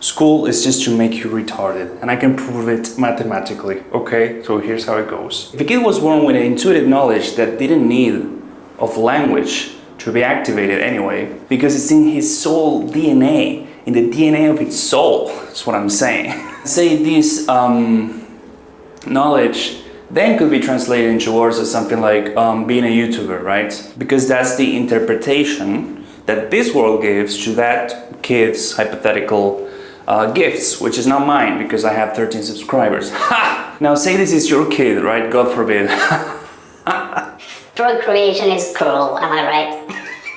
School is just to make you retarded, and I can prove it mathematically, okay? So here's how it goes. If a kid was born with an intuitive knowledge that didn't need of language to be activated anyway, because it's in his soul DNA, in the DNA of its soul, that's what I'm saying. Say this knowledge then could be translated into words as something like being a YouTuber, right? Because that's the interpretation that this world gives to that kid's hypothetical gifts, which is not mine because I have 13 subscribers. Ha! Now say this is your kid, right? God forbid. Drug creation is cruel, am I right?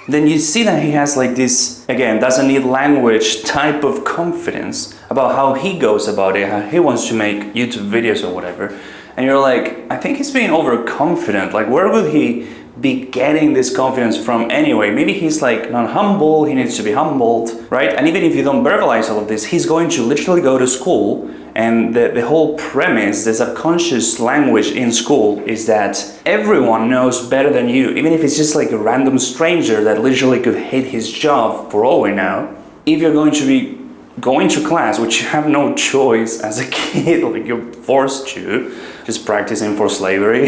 Then you see that he has like this, again, doesn't need language type of confidence about how he goes about it, how he wants to make YouTube videos or whatever. And you're like, I think he's being overconfident. Like, where would he be getting this confidence from anyway? Maybe he's like not humble, he needs to be humbled, right? And even if you don't verbalize all of this, he's going to literally go to school, and the whole premise, the subconscious language in school is that everyone knows better than you, even if it's just like a random stranger that literally could hate his job for all we know. If you're going to be going to class, which you have no choice as a kid, like you're forced to, just practicing for slavery,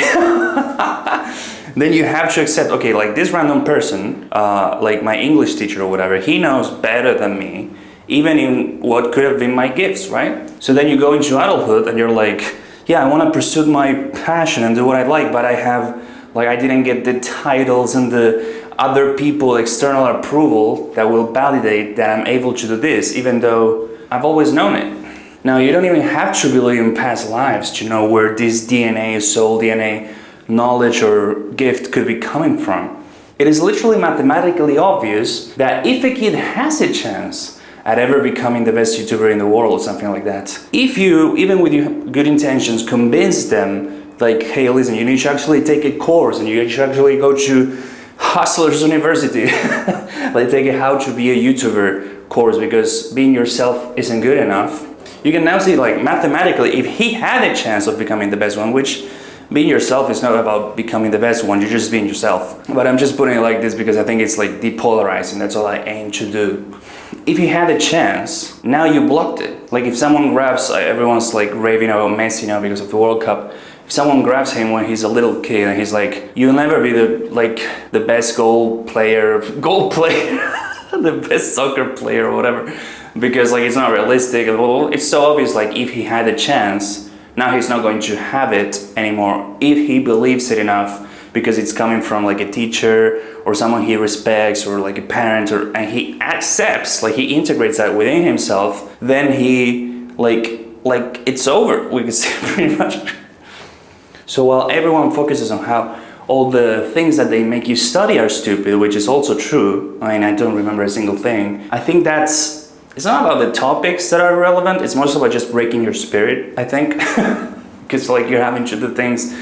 then you have to accept, okay, like this random person, like my English teacher or whatever, he knows better than me, even in what could have been my gifts, right? So then you go into adulthood and you're like, yeah, I want to pursue my passion and do what I like, but I didn't get the titles and the other people external approval that will validate that I'm able to do this, even though I've always known it. Now, you don't even have to believe in past lives to know where this DNA, soul DNA, knowledge or gift could be coming from. It is literally mathematically obvious that if a kid has a chance at ever becoming the best YouTuber in the world or something like that, if you, even with your good intentions, convince them, like, hey, listen, you need to actually take a course and you should actually go to Hustlers University, like take a how to be a YouTuber course because being yourself isn't good enough. You can now see, like, mathematically, if he had a chance of becoming the best one, which being yourself is not about becoming the best one, you're just being yourself. But I'm just putting it like this because I think it's like depolarizing, that's all I aim to do. If he had a chance, now you blocked it. Like if someone grabs, everyone's like raving about Messi now because of the World Cup. If someone grabs him when he's a little kid and he's like, you'll never be the best goal player, the best soccer player or whatever, because like it's not realistic. It's so obvious, like if he had a chance, now he's not going to have it anymore if he believes it enough because it's coming from like a teacher or someone he respects or like a parent, and he accepts, like he integrates that within himself, then he like it's over, we could say pretty much. So while everyone focuses on how all the things that they make you study are stupid, which is also true, I mean, I don't remember a single thing, I think it's not about the topics that are relevant, it's mostly about just breaking your spirit, I think. Because like you're having to do things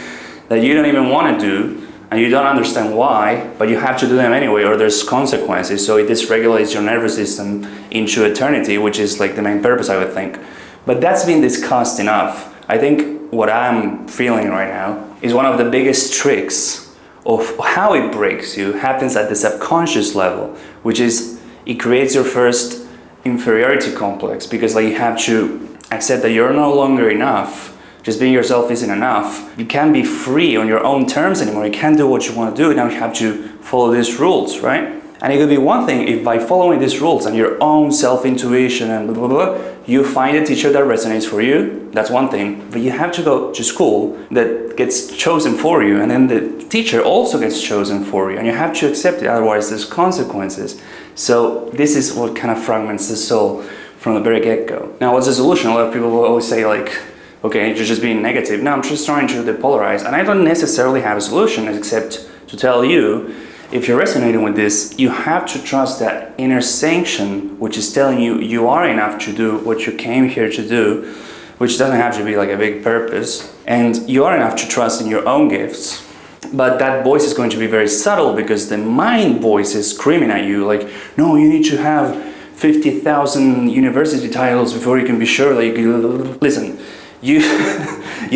that you don't even want to do, and you don't understand why, but you have to do them anyway, or there's consequences, so it dysregulates your nervous system into eternity, which is like the main purpose, I would think. But that's been discussed enough. I think what I'm feeling right now is one of the biggest tricks of how it breaks you happens at the subconscious level, which is it creates your first inferiority complex, because like you have to accept that you're no longer enough. Just being yourself isn't enough. You can't be free on your own terms anymore. You can't do what you want to do. Now you have to follow these rules, right? And it could be one thing if by following these rules and your own self-intuition and blah, blah, blah, you find a teacher that resonates for you, that's one thing. But you have to go to school that gets chosen for you, and then the teacher also gets chosen for you, and you have to accept it, otherwise there's consequences. So this is what kind of fragments the soul from the very get-go. Now what's the solution? A lot of people will always say like, okay, you're just being negative. No, I'm just trying to depolarize, and I don't necessarily have a solution except to tell you, if you're resonating with this, you have to trust that inner sanction, which is telling you you are enough to do what you came here to do, which doesn't have to be like a big purpose, and you are enough to trust in your own gifts. But that voice is going to be very subtle because the mind voice is screaming at you like, no, you need to have 50,000 university titles before you can be sure that you can... Listen, you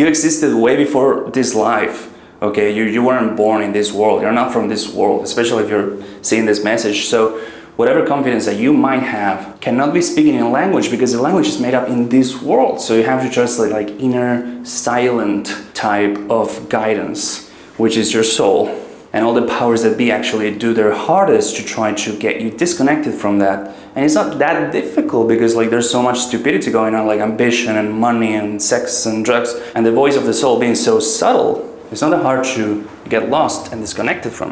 existed way before this life. Okay, you weren't born in this world. You're not from this world, especially if you're seeing this message. So whatever confidence that you might have cannot be speaking in a language because the language is made up in this world. So you have to trust like inner silent type of guidance, which is your soul. And all the powers that be actually do their hardest to try to get you disconnected from that. And it's not that difficult because like there's so much stupidity going on, like ambition and money and sex and drugs, and the voice of the soul being so subtle, it's not that hard to get lost and disconnected from it.